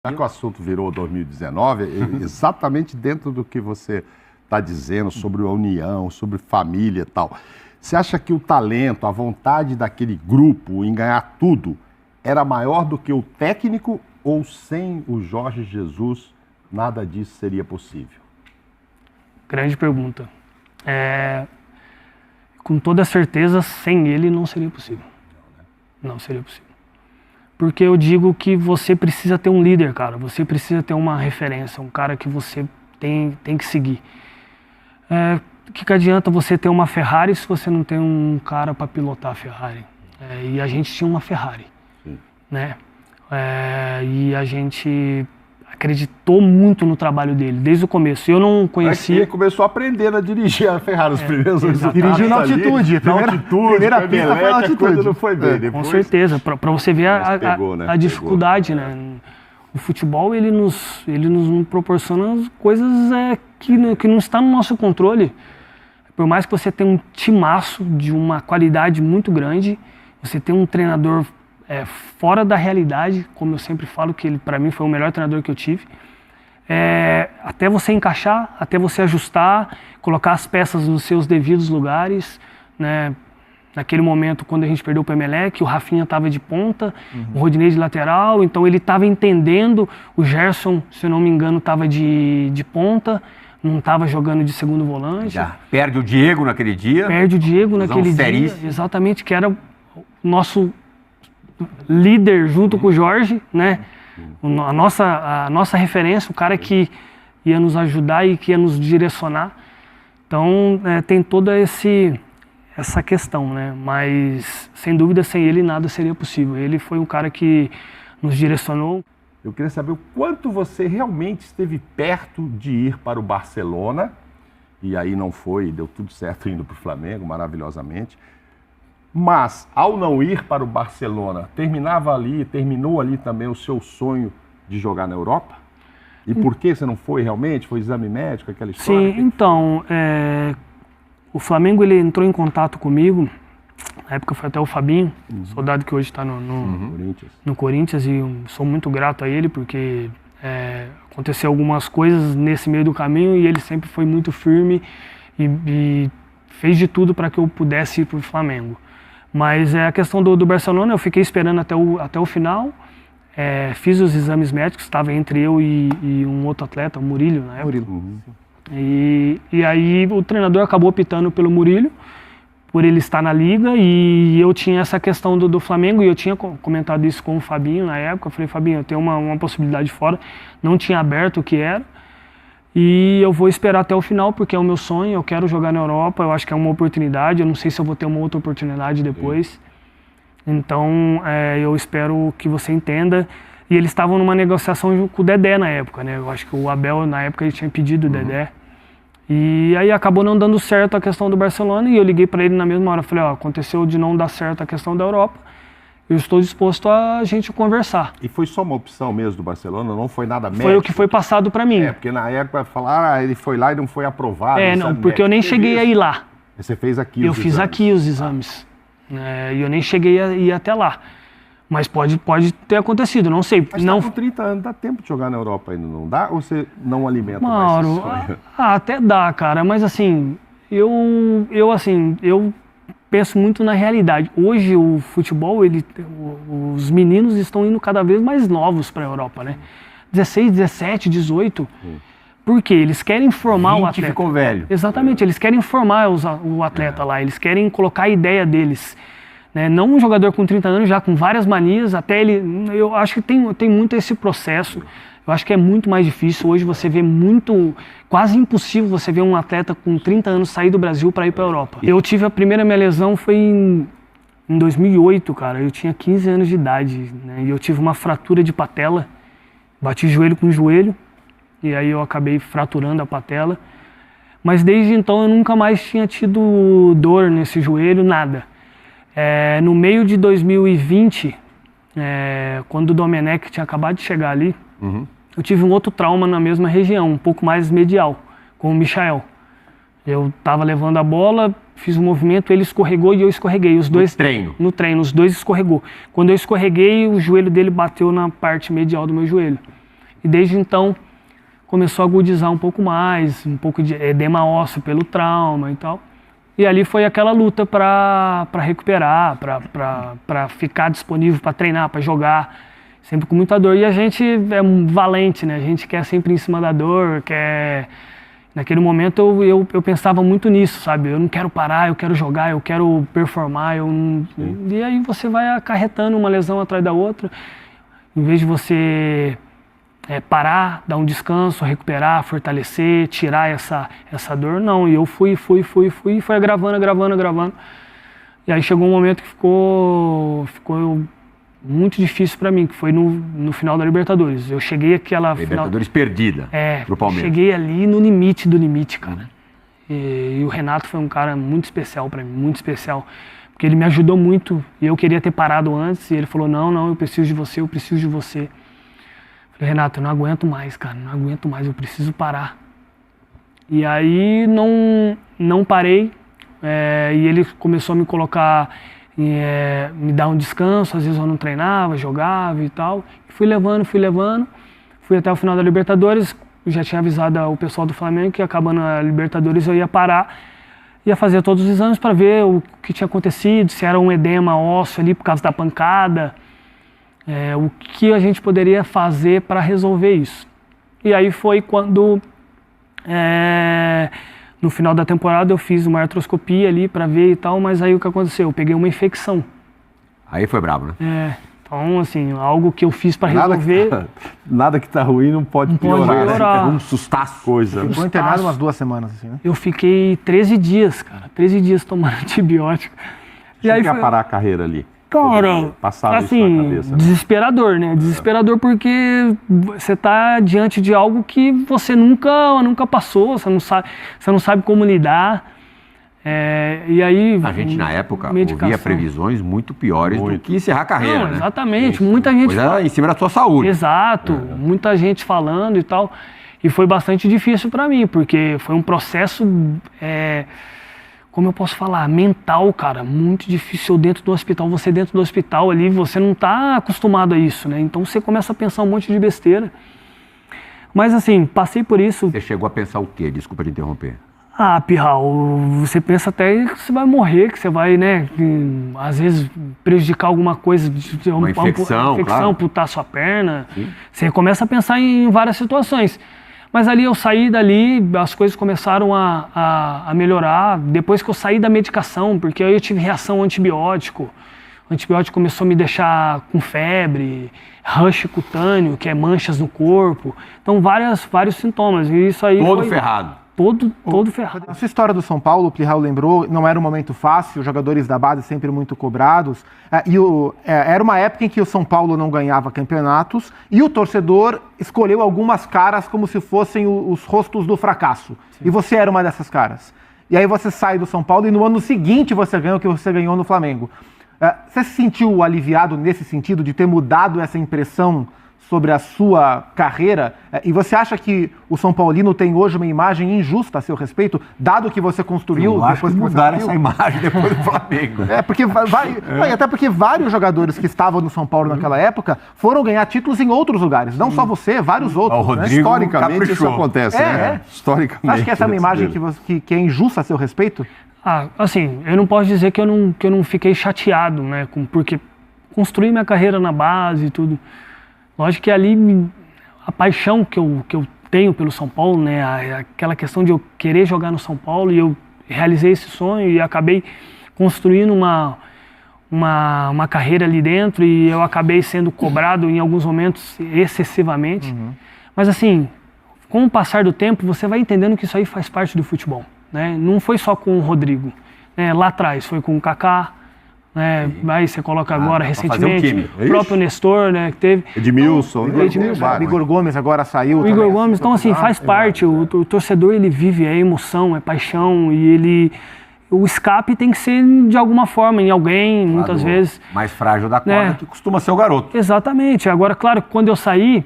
Já que o assunto virou 2019, exatamente dentro do que você está dizendo sobre a união, sobre família e tal, você acha que o talento, a vontade daquele grupo em ganhar tudo era maior do que o técnico ou sem o Jorge Jesus nada disso seria possível? Grande pergunta. Com toda certeza, sem ele não seria possível. Não seria possível. Porque eu digo que você precisa ter um líder, cara. Você precisa ter uma referência, um cara que você tem que seguir. O que adianta você ter uma Ferrari se você não tem um cara para pilotar a Ferrari? E a gente tinha uma Ferrari, né? E a gente acreditou muito no trabalho dele, desde o começo. Eu não conhecia... Ele começou a aprender a dirigir a Ferrari, os primeiros resultados. Dirigiu na altitude. Primeira pista foi na altitude. Não foi bem. Depois, com certeza, para você ver a dificuldade, né? O futebol, ele nos proporciona coisas que não está no nosso controle. Por mais que você tenha um timaço de uma qualidade muito grande, você tem um treinador fora da realidade, como eu sempre falo, que ele para mim foi o melhor treinador que eu tive. Até você encaixar, até você ajustar, colocar as peças nos seus devidos lugares, né? Naquele momento, quando a gente perdeu o Emelec, o Rafinha estava de ponta, o Rodinei de lateral, então ele estava entendendo, o Gerson, se eu não me engano, estava de ponta, não estava jogando de segundo volante. Já perde o Diego naquele dia. Perde o Diego naquele dia, exatamente, que era o nosso líder junto com o Jorge, né? A nossa referência, o cara que ia nos ajudar e que ia nos direcionar. Então, tem toda essa questão, né? Mas, sem dúvida, sem ele nada seria possível. Ele foi um cara que nos direcionou. Eu queria saber o quanto você realmente esteve perto de ir para o Barcelona, e aí não foi, deu tudo certo indo para o Flamengo, maravilhosamente. Mas, ao não ir para o Barcelona, terminou ali também o seu sonho de jogar na Europa? E por que você não foi realmente? Foi exame médico, aquela história? Sim, então, o Flamengo ele entrou em contato comigo, na época foi até o Fabinho, soldado que hoje está no Corinthians, e eu sou muito grato a ele, porque aconteceu algumas coisas nesse meio do caminho e ele sempre foi muito firme e fez de tudo para que eu pudesse ir para o Flamengo. Mas a questão do Barcelona, eu fiquei esperando até o final, fiz os exames médicos, estava entre eu e um outro atleta, o Murillo, na época. E aí o treinador acabou optando pelo Murillo, por ele estar na liga, e eu tinha essa questão do Flamengo, e eu tinha comentado isso com o Fabinho na época. Eu falei, Fabinho, eu tenho uma possibilidade fora, não tinha aberto o que era, e eu vou esperar até o final, porque é o meu sonho, eu quero jogar na Europa, eu acho que é uma oportunidade, eu não sei se eu vou ter uma outra oportunidade depois. Então, eu espero que você entenda. E eles estavam numa negociação com o Dedé na época, né? Eu acho que o Abel, na época, ele tinha pedido o Dedé. E aí acabou não dando certo a questão do Barcelona, e eu liguei para ele na mesma hora, falei, aconteceu de não dar certo a questão da Europa, eu estou disposto a gente conversar. E foi só uma opção mesmo do Barcelona, não foi nada médico? Foi o que foi passado para mim. Porque na época falaram, ele foi lá e não foi aprovado. Não, porque eu nem cheguei a ir lá. Você fez aqui os exames? Eu fiz aqui os exames, e eu nem cheguei a ir até lá. Mas pode ter acontecido, não sei. Mas não... com 30 anos, dá tempo de jogar na Europa ainda, não dá? Ou você não alimenta mais esse sonho? Até dá, cara, mas assim, eu penso muito na realidade. Hoje o futebol, os meninos estão indo cada vez mais novos para a Europa, né? 16, 17, 18. Por quê? Eles querem formar o atleta. Ficou velho. Exatamente, eles querem formar o atleta lá, eles querem colocar a ideia deles. Né? Não um jogador com 30 anos já com várias manias, até ele, eu acho que tem muito esse processo. Eu acho que é muito mais difícil. Hoje você vê quase impossível você ver um atleta com 30 anos sair do Brasil para ir para a Europa. Eu tive a primeira minha lesão foi em 2008, cara. Eu tinha 15 anos de idade, né? E eu tive uma fratura de patela, bati joelho com joelho, e aí eu acabei fraturando a patela. Mas desde então eu nunca mais tinha tido dor nesse joelho, nada. No meio de 2020, quando o Domenech tinha acabado de chegar ali, eu tive um outro trauma na mesma região, um pouco mais medial, com o Michael. Eu estava levando a bola, fiz um movimento, ele escorregou e eu escorreguei. Os dois, no treino, os dois escorregou. Quando eu escorreguei, o joelho dele bateu na parte medial do meu joelho. E desde então começou a agudizar um pouco mais, um pouco de edema ósseo pelo trauma e tal. E ali foi aquela luta para recuperar, para ficar disponível para treinar, para jogar, sempre com muita dor. E a gente é valente, né? A gente quer sempre em cima da dor, quer... Naquele momento eu pensava muito nisso, sabe? Eu não quero parar, eu quero jogar, eu quero performar. E aí você vai acarretando uma lesão atrás da outra. Em vez de você parar, dar um descanso, recuperar, fortalecer, tirar essa dor, não. E eu fui, foi agravando. E aí chegou um momento que ficou muito difícil para mim, que foi no final da Libertadores. Eu cheguei àquela Libertadores perdida pro Palmeiras. Cheguei ali no limite do limite, cara. E o Renato foi um cara muito especial para mim, muito especial. Porque ele me ajudou muito e eu queria ter parado antes. E ele falou, não, eu preciso de você. Falei, Renato, eu não aguento mais, cara, eu preciso parar. E aí não parei. E ele começou a me colocar... me dar um descanso, às vezes eu não treinava, jogava e tal. Fui levando, fui até o final da Libertadores, eu já tinha avisado o pessoal do Flamengo que acabando a Libertadores eu ia parar, ia fazer todos os exames para ver o que tinha acontecido, se era um edema ósseo ali por causa da pancada, o que a gente poderia fazer para resolver isso. E aí foi quando... no final da temporada eu fiz uma artroscopia ali pra ver e tal, mas aí o que aconteceu? Eu peguei uma infecção. Aí foi brabo, né? Então, assim, algo que eu fiz pra resolver... Nada que tá ruim não pode piorar. Um sustaço. Coisa. Ficou internado umas 2 semanas, assim, né? Eu fiquei 13 dias, cara. 13 dias tomando antibiótico. E aí parar a carreira ali? Cara, assim, desesperador, né? Desesperador porque você tá diante de algo que você nunca passou, você não sabe como lidar. E aí... A gente, na época, ouvia previsões muito piores do que encerrar a carreira, né? Exatamente, muita gente... Coisa em cima da sua saúde. Exato, muita gente falando e tal. E foi bastante difícil para mim, porque foi um processo... como eu posso falar, mental, cara, muito difícil dentro do hospital. Você dentro do hospital ali, você não tá acostumado a isso, né? Então você começa a pensar um monte de besteira. Mas assim, passei por isso. Você chegou a pensar o quê? Desculpa te interromper. Pirral, você pensa até que você vai morrer, que você vai, né, às vezes prejudicar alguma coisa, uma infecção, claro. Amputar sua perna. Sim. Você começa a pensar em várias situações. Mas ali eu saí dali, as coisas começaram a melhorar, depois que eu saí da medicação, porque aí eu tive reação ao antibiótico. O antibiótico começou a me deixar com febre, rush cutâneo, que é manchas no corpo. Então vários sintomas. E isso aí todo ferrado. Todo ferrado. Essa história do São Paulo, o Plihal lembrou, não era um momento fácil, os jogadores da base sempre muito cobrados. Era uma época em que o São Paulo não ganhava campeonatos e o torcedor escolheu algumas caras como se fossem os rostos do fracasso. Sim. E você era uma dessas caras. E aí você sai do São Paulo e no ano seguinte você ganha o que você ganhou no Flamengo. Você se sentiu aliviado nesse sentido de ter mudado essa impressão sobre a sua carreira? E você acha que o São Paulino tem hoje uma imagem injusta a seu respeito, dado que você construiu? Eu acho que mudaram essa imagem depois do Flamengo. Até porque vários jogadores que estavam no São Paulo naquela época foram ganhar títulos em outros lugares. Não só você, vários outros. O Rodrigo, né? Historicamente caprichou. isso acontece, né? Historicamente. Acho que essa é uma imagem que é injusta a seu respeito? Assim, eu não posso dizer que eu não fiquei chateado, né? Porque construí minha carreira na base e tudo. Lógico que ali a paixão que eu tenho pelo São Paulo, né, aquela questão de eu querer jogar no São Paulo, e eu realizei esse sonho e acabei construindo uma carreira ali dentro, e eu acabei sendo cobrado em alguns momentos excessivamente. Uhum. Mas assim, com o passar do tempo, você vai entendendo que isso aí faz parte do futebol, né? Não foi só com o Rodrigo, né? Lá atrás foi com o Kaká, né? Aí você coloca agora recentemente o próprio Nestor, né, que teve Edmilson, o Igor Gomes agora saiu. O Igor Gomes, então assim, faz parte, o torcedor ele vive, é emoção, é paixão, e o escape tem que ser de alguma forma, em alguém, muitas vezes. Mais frágil da corda, que costuma ser o garoto. Exatamente. Agora, claro, quando eu saí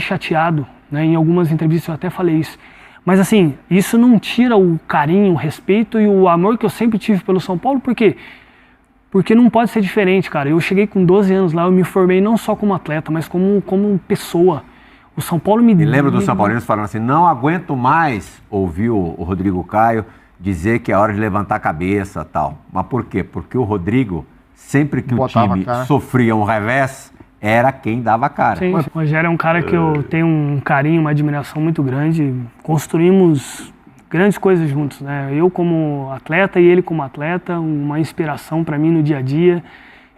chateado, né, em algumas entrevistas eu até falei isso. Mas assim, isso não tira o carinho, o respeito e o amor que eu sempre tive pelo São Paulo, por quê? Porque não pode ser diferente, cara. Eu cheguei com 12 anos lá, eu me formei não só como atleta, mas como pessoa. O São Paulo me... E lembra dos São Paulinos falando assim, não aguento mais ouvir o Rodrigo Caio dizer que é hora de levantar a cabeça e tal. Mas por quê? Porque o Rodrigo, sempre que botava o time sofria um revés, era quem dava a cara. Sim, o Rogério é um cara que eu tenho um carinho, uma admiração muito grande. Construímos grandes coisas juntos, né? Eu como atleta e ele como atleta, uma inspiração para mim no dia a dia.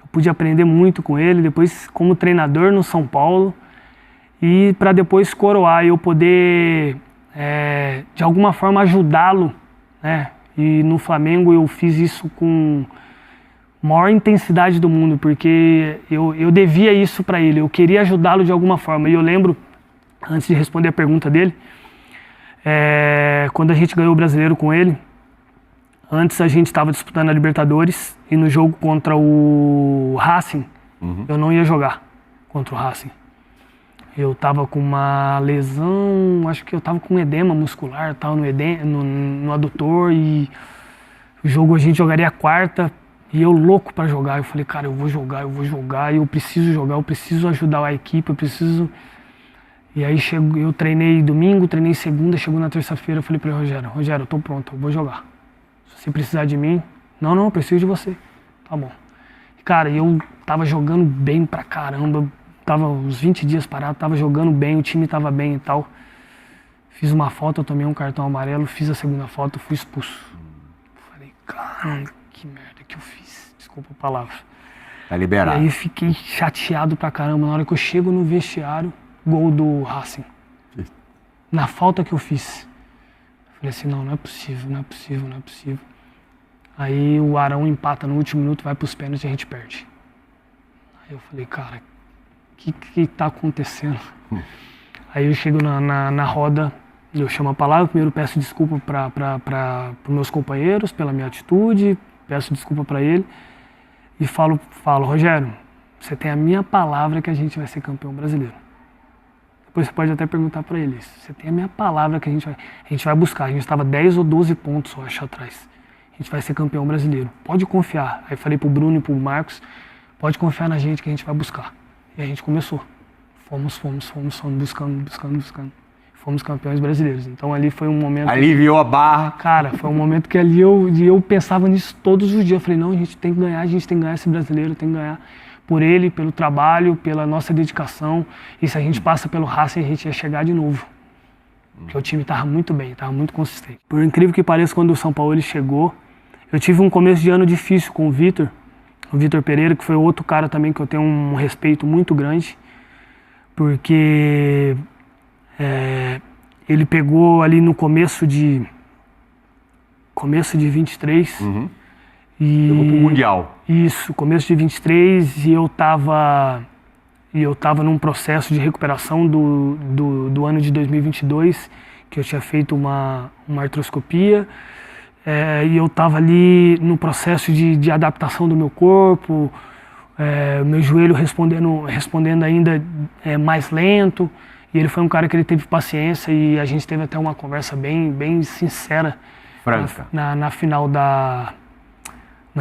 Eu pude aprender muito com ele, depois como treinador no São Paulo. E para depois coroar e eu poder, de alguma forma, ajudá-lo, né? E no Flamengo eu fiz isso com a maior intensidade do mundo, porque eu devia isso para ele, eu queria ajudá-lo de alguma forma. E eu lembro, antes de responder a pergunta dele, quando a gente ganhou o Brasileiro com ele, antes a gente estava disputando a Libertadores e no jogo contra o Racing, eu não ia jogar contra o Racing. Eu estava com uma lesão, acho que eu estava com edema muscular, tal, no adutor, e o jogo a gente jogaria quarta, e eu louco para jogar. Eu falei, cara, eu vou jogar, eu preciso jogar, eu preciso ajudar a equipe, eu preciso... E aí eu treinei domingo, treinei segunda, chegou na terça-feira, eu falei para ele, Rogério, eu tô pronto, eu vou jogar. Se você precisar de mim, não, eu preciso de você. Tá bom. Cara, eu tava jogando bem pra caramba, tava uns 20 dias parado, tava jogando bem, o time tava bem e tal. Fiz uma falta, eu tomei um cartão amarelo, fiz a segunda falta, fui expulso. Falei, caramba, que merda que eu fiz. Desculpa a palavra. Tá liberado. E aí fiquei chateado pra caramba. Na hora que eu chego no vestiário, gol do Racing. Na falta que eu fiz. Falei assim, não é possível. Aí o Arão empata no último minuto, vai pros pênaltis e a gente perde. Aí eu falei, cara, o que tá acontecendo? Aí eu chego na roda, eu chamo a palavra, primeiro peço desculpa para os meus companheiros pela minha atitude, peço desculpa para ele e falo, Rogério, você tem a minha palavra que a gente vai ser campeão brasileiro. Depois você pode até perguntar para ele, você tem a minha palavra que a gente vai buscar, a gente estava 10 ou 12 pontos, eu acho, atrás. A gente vai ser campeão brasileiro, pode confiar. Aí falei pro Bruno e pro Marcos, pode confiar na gente que a gente vai buscar. E a gente começou. Fomos buscando. Fomos campeões brasileiros. Então ali foi um momento... Aliviou a barra. Cara, foi um momento que ali eu pensava nisso todos os dias. Eu falei, não, a gente tem que ganhar esse brasileiro, tem que ganhar por ele, pelo trabalho, pela nossa dedicação. E se a gente passa pelo Racing, a gente ia chegar de novo. Porque o time estava muito bem, estava muito consistente. Por incrível que pareça, quando o São Paulo ele chegou, eu tive um começo de ano difícil com o Vitor Pereira, que foi outro cara também que eu tenho um respeito muito grande, porque ele pegou ali no começo de 23 e pegou pro Mundial. Isso, começo de 23, e eu tava num processo de recuperação do ano de 2022, que eu tinha feito uma artroscopia. E eu estava ali no processo de adaptação do meu corpo, meu joelho respondendo ainda mais lento, e ele foi um cara que ele teve paciência e a gente teve até uma conversa bem sincera. Franca. Na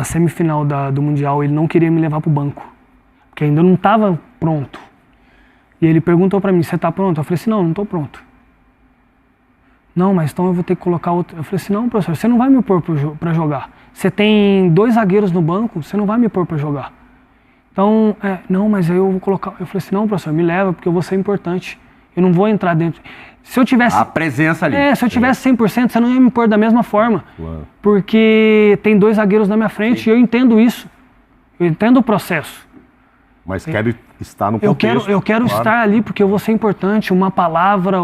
semifinal do Mundial, ele não queria me levar para o banco, porque ainda não estava pronto. E ele perguntou para mim, você está pronto? Eu falei assim, não estou pronto. Não, mas então eu vou ter que colocar outro. Eu falei assim, não, professor, você não vai me pôr para jogar. Você tem 2 zagueiros no banco, você não vai me pôr para jogar. Então, não, mas aí eu vou colocar... Eu falei assim, não, professor, me leva, porque eu vou ser importante. Eu não vou entrar dentro. Se eu tivesse... A presença ali. Se eu tivesse 100%, você não ia me pôr da mesma forma. Claro. Porque tem 2 zagueiros na minha frente. Sim. E eu entendo isso. Eu entendo o processo. Mas quero estar no contexto. Eu quero estar ali porque eu vou ser importante, uma palavra,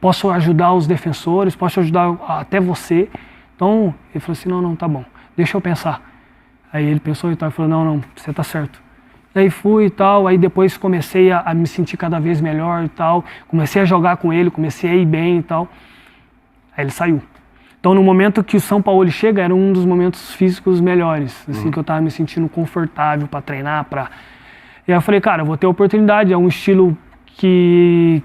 posso ajudar os defensores, posso ajudar até você. Então, ele falou assim, não, tá bom, deixa eu pensar. Aí ele pensou e tal, falou, não, você tá certo. Daí fui e tal, aí depois comecei a me sentir cada vez melhor e tal, comecei a jogar com ele, comecei a ir bem e tal. Aí ele saiu. Então, no momento que o São Paulo chega, era um dos momentos físicos melhores, assim, que eu tava me sentindo confortável para treinar, E aí eu falei, cara, eu vou ter oportunidade, é um estilo que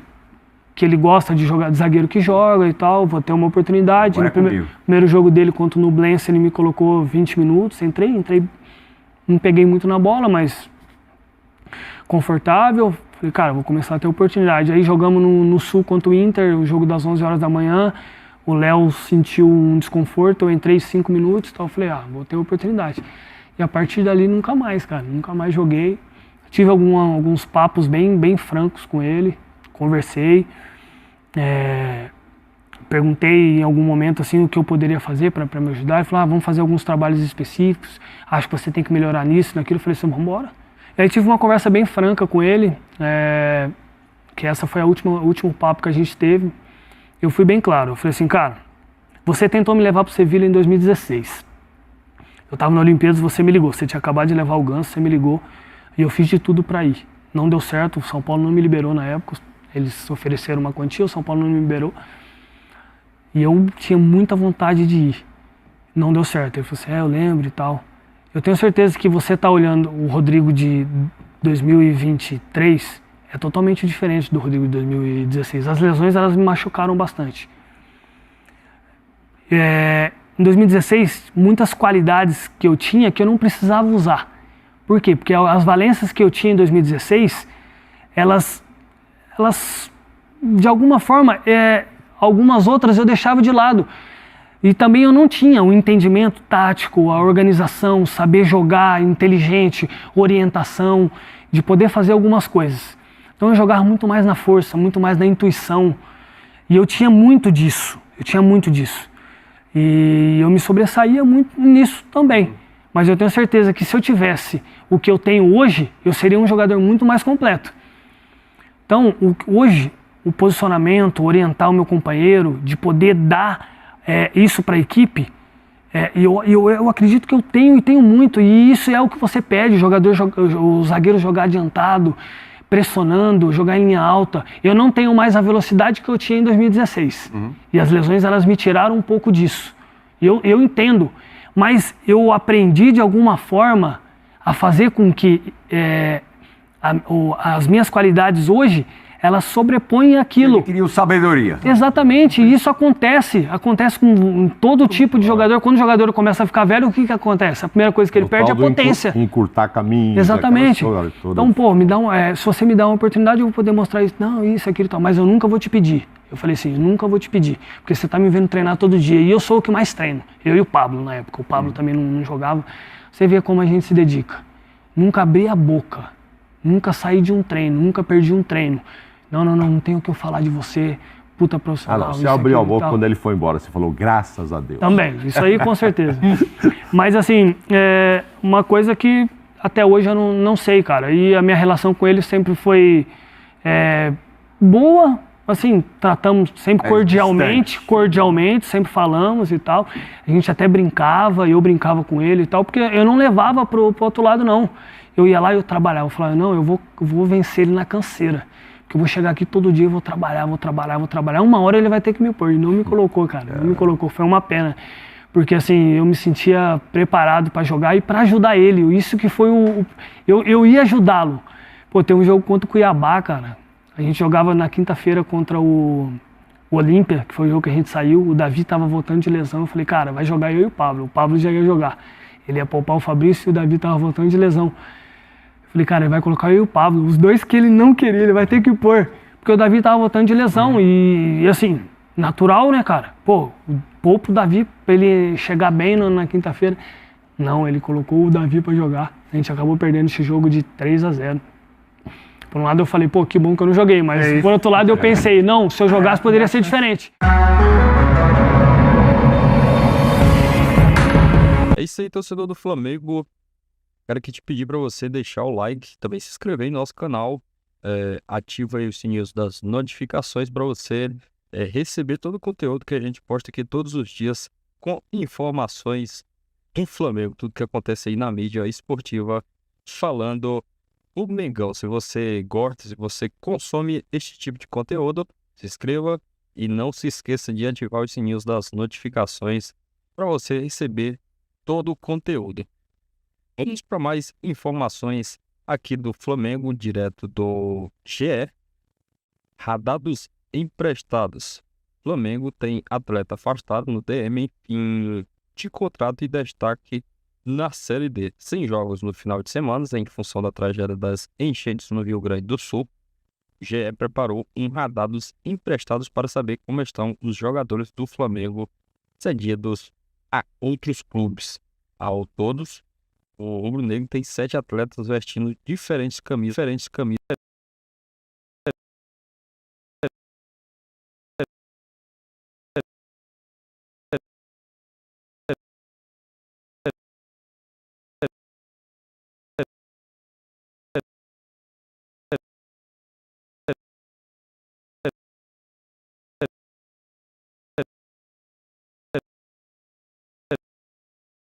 ele gosta de jogar, de zagueiro que joga e tal, vou ter uma oportunidade. No primeiro jogo dele contra o Nublense, ele me colocou 20 minutos, entrei, não peguei muito na bola, mas confortável. Falei, cara, vou começar a ter oportunidade. Aí jogamos no Sul contra o Inter, o jogo das 11 horas da manhã. O Léo sentiu um desconforto, eu entrei 5 minutos, então eu falei, vou ter oportunidade. E a partir dali nunca mais, cara, nunca mais joguei. Tive alguns papos bem francos com ele, conversei, perguntei em algum momento assim o que eu poderia fazer para me ajudar. Ele falou, vamos fazer alguns trabalhos específicos, acho que você tem que melhorar nisso, naquilo. Eu falei assim, vamos embora. E aí tive uma conversa bem franca com ele, que essa foi o último papo que a gente teve. Eu fui bem claro, eu falei assim, cara, você tentou me levar para o Sevilha em 2016. Eu estava na Olimpíadas, você me ligou, você tinha acabado de levar o Ganso, você me ligou. E eu fiz de tudo para ir. Não deu certo, o São Paulo não me liberou na época. Eles ofereceram uma quantia, o São Paulo não me liberou. E eu tinha muita vontade de ir. Não deu certo. Ele falou assim, eu lembro e tal. Eu tenho certeza que você está olhando o Rodrigo de 2023 é totalmente diferente do Rodrigo de 2016. As lesões, elas me machucaram bastante. Em 2016, muitas qualidades que eu tinha que eu não precisava usar. Por quê? Porque as valências que eu tinha em 2016, elas de alguma forma, algumas outras eu deixava de lado. E também eu não tinha o entendimento tático, a organização, saber jogar, inteligente, orientação, de poder fazer algumas coisas. Então eu jogava muito mais na força, muito mais na intuição. E eu tinha muito disso, E eu me sobressaía muito nisso também. Mas eu tenho certeza que se eu tivesse o que eu tenho hoje, eu seria um jogador muito mais completo. Então, hoje, o posicionamento, orientar o meu companheiro, de poder dar isso para a equipe, eu acredito que eu tenho e tenho muito. E isso é o que você pede, o zagueiro jogar adiantado, pressionando, jogar em linha alta. Eu não tenho mais a velocidade que eu tinha em 2016. E as lesões, elas me tiraram um pouco disso. Eu entendo. Mas eu aprendi de alguma forma a fazer com que as minhas qualidades hoje, elas sobrepõem aquilo. Ele queria sabedoria. Exatamente, e isso acontece com todo tipo de jogador. Quando o jogador começa a ficar velho, o que acontece? A primeira coisa que ele perde é a potência. Encurtar caminhos. Exatamente. Então, se você me dá uma oportunidade, eu vou poder mostrar isso. Não, isso, aquilo e tal, mas eu nunca vou te pedir. Eu falei assim, nunca vou te pedir, porque você está me vendo treinar todo dia, e eu sou o que mais treino. Eu e o Pablo, na época. O Pablo também não jogava. Você vê como a gente se dedica. Nunca abri a boca, nunca saí de um treino, nunca perdi um treino. Não tenho o que eu falar de você, puta profissional. Você abriu a boca quando ele foi embora, você falou, graças a Deus. Também, isso aí com certeza. Mas assim, uma coisa que até hoje eu não sei, cara. E a minha relação com ele sempre foi boa. Assim, tratamos sempre cordialmente, sempre falamos e tal. A gente até brincava, eu brincava com ele e tal, porque eu não levava pro outro lado, não. Eu ia lá e eu trabalhava. Eu falava, não, eu vou vencer ele na canseira. Porque eu vou chegar aqui todo dia, eu vou trabalhar. Uma hora ele vai ter que me pôr. E não me colocou, cara. Não me colocou. Foi uma pena. Porque assim, eu me sentia preparado para jogar e para ajudar ele. Isso que foi eu ia ajudá-lo. Pô, tem um jogo contra o Cuiabá, cara. A gente jogava na quinta-feira contra o Olímpia, que foi o jogo que a gente saiu. O Davi estava voltando de lesão. Eu falei, cara, vai jogar eu e o Pablo. O Pablo já ia jogar. Ele ia poupar o Fabrício e o Davi estava voltando de lesão. Eu falei, cara, ele vai colocar eu e o Pablo. Os dois que ele não queria, ele vai ter que pôr. Porque o Davi estava voltando de lesão. E assim, natural, né, cara? Pô, poupa o Davi para ele chegar bem na quinta-feira. Não, ele colocou o Davi para jogar. A gente acabou perdendo esse jogo de 3-0. Por um lado eu falei, pô, que bom que eu não joguei, mas por outro lado eu pensei, não, se eu jogasse poderia ser diferente. É isso aí, torcedor do Flamengo. Quero aqui te pedir para você deixar o like, também se inscrever em nosso canal, ativa aí os sininhos das notificações para você receber todo o conteúdo que a gente posta aqui todos os dias com informações do Flamengo, tudo que acontece aí na mídia esportiva, falando o Mengão. Se você gosta, se você consome este tipo de conteúdo, se inscreva e não se esqueça de ativar os sininhos das notificações para você receber todo o conteúdo. Vamos para mais informações aqui do Flamengo, direto do GE. Radar dos emprestados. Flamengo tem atleta afastado no DM em de contrato e destaque na Série D. Sem jogos no final de semana, em função da tragédia das enchentes no Rio Grande do Sul. GE preparou um radar dos emprestados para saber como estão os jogadores do Flamengo cedidos a outros clubes. Ao todos, o rubro-negro tem 7 atletas vestindo diferentes camisas.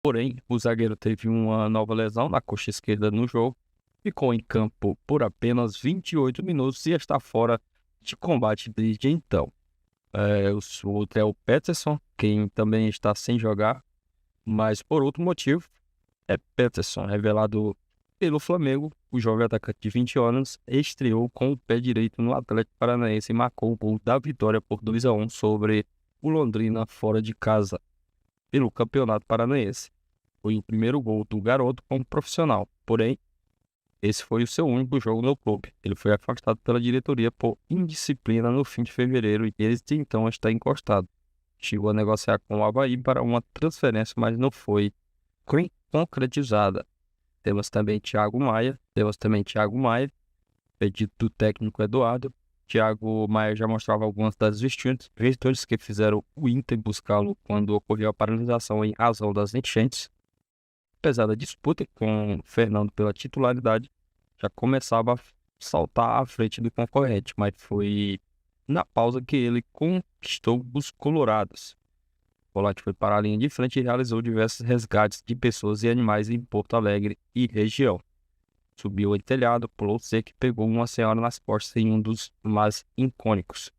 Porém, o zagueiro teve uma nova lesão na coxa esquerda no jogo, ficou em campo por apenas 28 minutos e está fora de combate desde então. O outro é o Peterson, quem também está sem jogar, mas por outro motivo. Peterson, revelado pelo Flamengo, o jovem atacante de 20 anos, estreou com o pé direito no Atlético Paranaense e marcou o gol da vitória por 2-1 sobre o Londrina fora de casa, pelo Campeonato Paranaense. Foi o primeiro gol do garoto como profissional, porém, esse foi o seu único jogo no clube. Ele foi afastado pela diretoria por indisciplina no fim de fevereiro e desde então está encostado. Chegou a negociar com o Avaí para uma transferência, mas não foi concretizada. Temos também Thiago Maia, pedido do técnico Eduardo. Thiago Maia já mostrava algumas das virtudes que fizeram o Inter buscá-lo quando ocorreu a paralisação em razão das enchentes. Apesar da disputa com Fernando pela titularidade, já começava a saltar à frente do concorrente, mas foi na pausa que ele conquistou os colorados. O volante foi para a linha de frente e realizou diversos resgates de pessoas e animais em Porto Alegre e região. Subiu em telhado, pulou cerca e pegou uma senhora nas costas em um dos mais icônicos.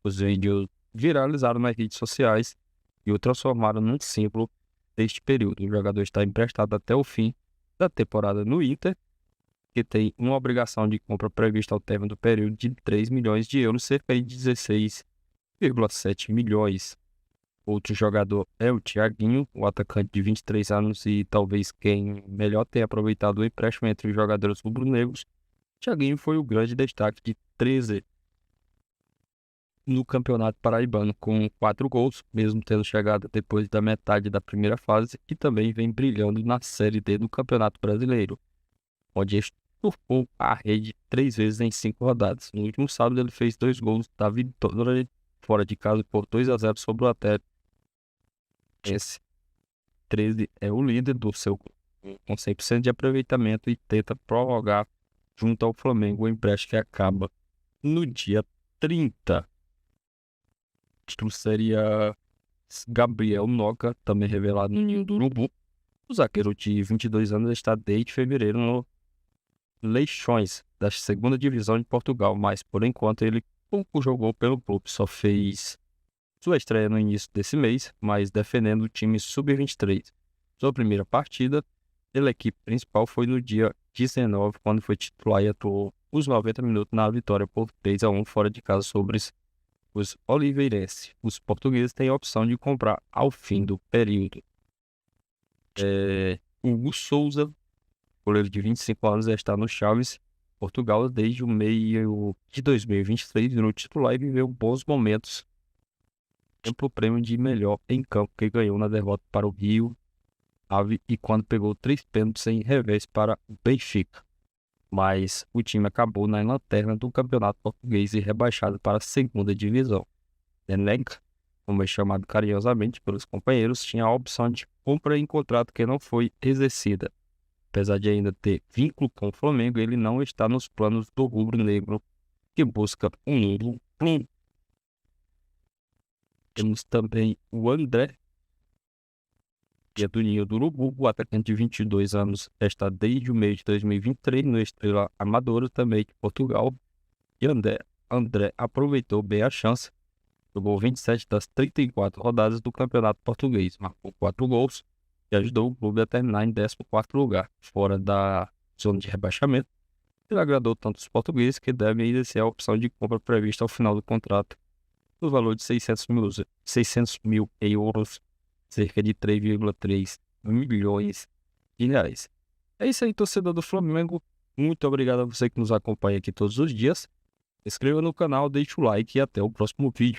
Os vídeos viralizaram nas redes sociais e o transformaram num símbolo deste período. O jogador está emprestado até o fim da temporada no Inter, que tem uma obrigação de compra prevista ao término do período de 3 milhões de euros, cerca de 16,7 milhões. Outro jogador é o Thiaguinho, o atacante de 23 anos e talvez quem melhor tenha aproveitado o empréstimo entre os jogadores rubro-negros. Thiaguinho foi o grande destaque de 13 no Campeonato Paraibano, com 4 gols, mesmo tendo chegado depois da metade da primeira fase, e também vem brilhando na Série D do Campeonato Brasileiro, onde estufou a rede 3 vezes em 5 rodadas. No último sábado ele fez 2 gols da vitória fora de casa por 2-0 sobre o Atlético. Esse 13 é o líder do seu com 100% de aproveitamento e tenta prorrogar junto ao Flamengo o empréstimo que acaba no dia 30. O título seria Gabriel Noca, também revelado no Ninho do Urubu. O zagueiro de 22 anos está desde fevereiro no Leixões, da segunda divisão de Portugal, mas por enquanto ele pouco jogou pelo clube, só fez sua estreia no início desse mês, mas defendendo o time sub-23. Sua primeira partida pela equipe principal foi no dia 19, quando foi titular e atuou os 90 minutos na vitória por 3-1 fora de casa sobre os oliveirenses. Os portugueses têm a opção de comprar ao fim do período. Hugo Souza, goleiro de 25 anos, está no Chaves, Portugal, desde o meio de 2023, no titular e viveu bons momentos. Amplo prêmio de melhor em campo que ganhou na derrota para o Rio Ave e quando pegou 3 pênaltis em revés para o Benfica. Mas o time acabou na lanterna do Campeonato Português e rebaixado para a segunda divisão. Elenco, como é chamado carinhosamente pelos companheiros, tinha a opção de compra em contrato que não foi exercida. Apesar de ainda ter vínculo com o Flamengo, ele não está nos planos do rubro-negro, que busca um novo clube. Temos também o André, que é do Ninho do Urubu. O atacante de 22 anos está desde o mês de 2023 no Estrela Amadora, também de Portugal. E André aproveitou bem a chance. Jogou 27 das 34 rodadas do Campeonato Português. Marcou 4 gols e ajudou o clube a terminar em 14º lugar, fora da zona de rebaixamento. Ele agradou tanto os portugueses que devem exercer a opção de compra prevista ao final do contrato, no valor de 600 mil euros, cerca de 3,3 milhões de reais. É isso aí, torcedor do Flamengo. Muito obrigado a você que nos acompanha aqui todos os dias. inscreva no canal, deixe o like e até o próximo vídeo.